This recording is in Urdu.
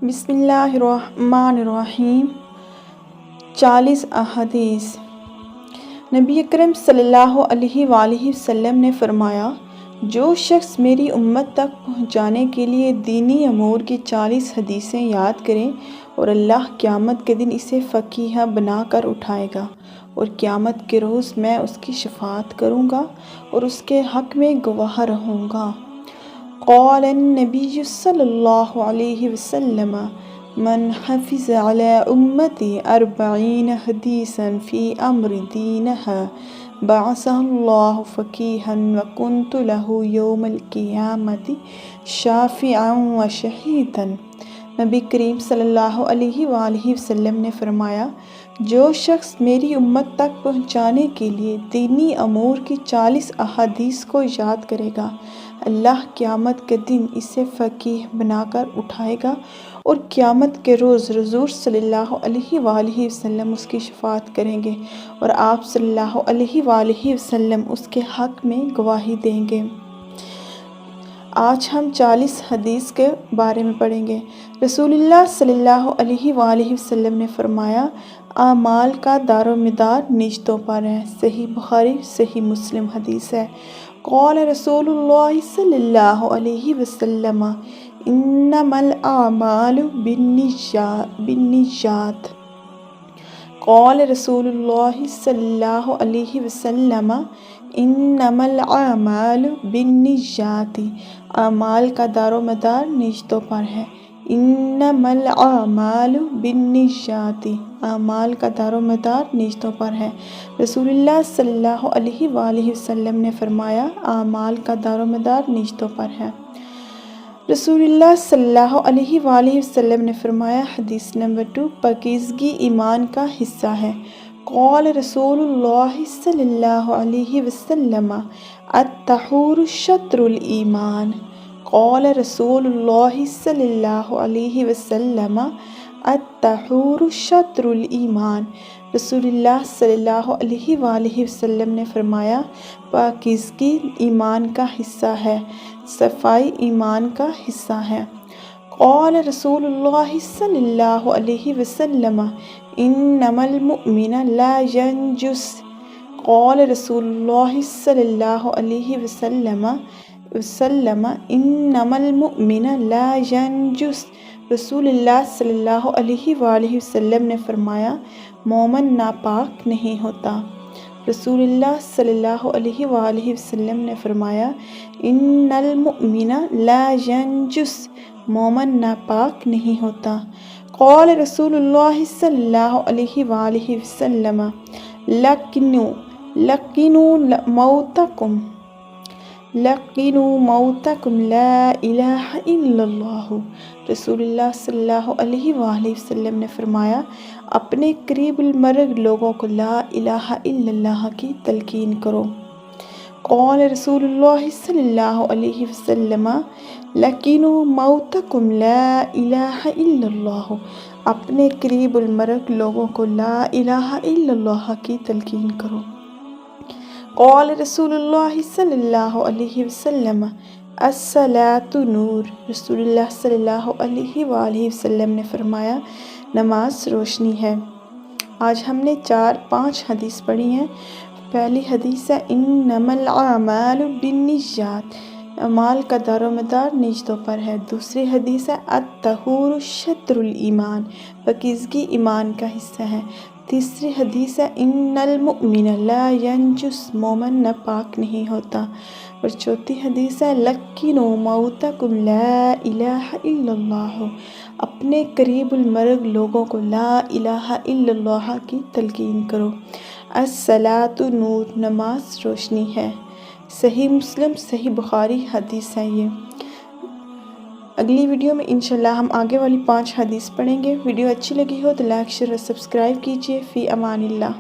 بسم اللہ الرحمن الرحیم 40 احادیث۔ نبی اکرم صلی اللہ علیہ وآلہ وسلم نے فرمایا، جو شخص میری امت تک پہنچانے کے لیے دینی امور کی 40 حدیثیں یاد کرے اور اللہ قیامت کے دن اسے فقیہ بنا کر اٹھائے گا اور قیامت کے روز میں اس کی شفاعت کروں گا اور اس کے حق میں گواہ رہوں گا۔ قال النبی صلی اللہ علیہ وسلم من حفظ علی امتی 40 حدیثا فی امر دینها بعثہ اللہ فقیہا وکنت لہ یوم القیامت شافعا و شہیدا۔ نبی کریم صلی اللہ علیہ وآلہ وسلم نے فرمایا، جو شخص میری امت تک پہنچانے کے لیے دینی امور کی 40 احادیث کو یاد کرے گا، اللہ قیامت کے دن اسے فقیہ بنا کر اٹھائے گا اور قیامت کے روز حضور صلی اللہ علیہ وآلہ وسلم اس کی شفاعت کریں گے اور آپ صلی اللہ علیہ وآلہ وسلم اس کے حق میں گواہی دیں گے۔ آج ہم 40 حدیث کے بارے میں پڑھیں گے۔ رسول اللہ صلی اللہ علیہ وآلہ وسلم نے فرمایا، اعمال کا دار و مدار نیچتوں پر ہے۔ صحیح بخاری صحیح مسلم حدیث ہے۔ قال رسول اللہ صلی اللہ علیہ وسلم انما الاعمال بالنیات۔ قال رسول اللہ صلی اللہ علیہ وسلم انما الاعمال بالنیات۔ اعمال کا دار و مدار نیچتوں پر ہے۔ انما الاعمال بالنیات، اعمال کا دار و مدار نیچتوں پر ہے۔ رسول اللہ صلی اللہ علیہ وآلہ وسلم نے فرمایا، اعمال کا دار و مدار نیچتوں پر ہے۔ رسول اللہ صلی اللہ علیہ وآلہ وسلم نے فرمایا، حدیث نمبر 2، پاکیزگی ایمان کا حصہ ہے۔ قال رسول اللہ صلی اللہ علیہ وسلم الطہور شطر الایمان۔ قال رسول اللہ صلی اللہ علیہ وسلم الطہور شطر الایمان۔ رسول اللہ صلی اللہ علیہ وآلہ وسلم نے فرمایا، پاکیزگی ایمان کا حصہ ہے، صفائی ایمان کا حصہ ہے۔ قال رسول اللہ صلی اللہ علیہ وسلم انما المؤمن لا ينجس۔ قال رسول اللہ صلی اللہ علیہ وسلم انما المؤمن لا ينجس۔ رسول اللہ صلی اللہ علیہ وآلہ وسلم نے فرمایا، مومن ناپاک نہیں ہوتا۔ رسول اللہ صلی اللہ علیہ وآلہ وسلم نے فرمایا، ان المؤمن لا ينجس، مومن ناپاک نہیں ہوتا۔ قال رسول اللہ صلی اللہ علیہ وآلہ وسلم لقنوا موتکم لا الہ الا اللہ۔ رسول اللہ صلی اللہ علیہ وآلہ وسلم نے فرمایا، اپنے قریب المرگ لوگوں کو لا الہ الا اللہ کی تلقین کرو۔ قال رسول اللہ صلی اللہ علیہ وسلم لقنوا موتکم لا الہ الا اللہ۔ اپنے قریب المرگ لوگوں کو لا الہ الا اللہ کی تلقین کرو۔ قال رسول اللہ صلی اللہ علیہ وسلم الصلاۃ نور۔ رسول اللہ صلی اللہ علیہ وآلہ وسلم نے فرمایا، نماز روشنی ہے۔ آج ہم نے 5 حدیث پڑھی ہیں۔ پہلی حدیث ہے انما الاعمال بالنیات، اعمال کا دار و مدار نیچتوں پر ہے۔ دوسری حدیث ہے الطہور شطر الایمان، پاکیزگی ایمان کا حصہ ہے۔ تیسری حدیث ہے ان المؤمن لا ينجس، مومن ناپاک نہیں ہوتا۔ اور چوتھی حدیث ہے لقنوا موتکم لا الہ الا اللہ، اپنے قریب المرگ لوگوں کو لا الہ الا اللہ کی تلقین کرو۔ الصلاۃ نور، نماز روشنی ہے۔ صحیح مسلم صحیح بخاری حدیث ہے یہ۔ اگلی ویڈیو میں انشاءاللہ ہم آگے والی 5 حدیث پڑھیں گے۔ ویڈیو اچھی لگی ہو تو لائک شیئر اور سبسکرائب کیجیے۔ فی امان اللہ۔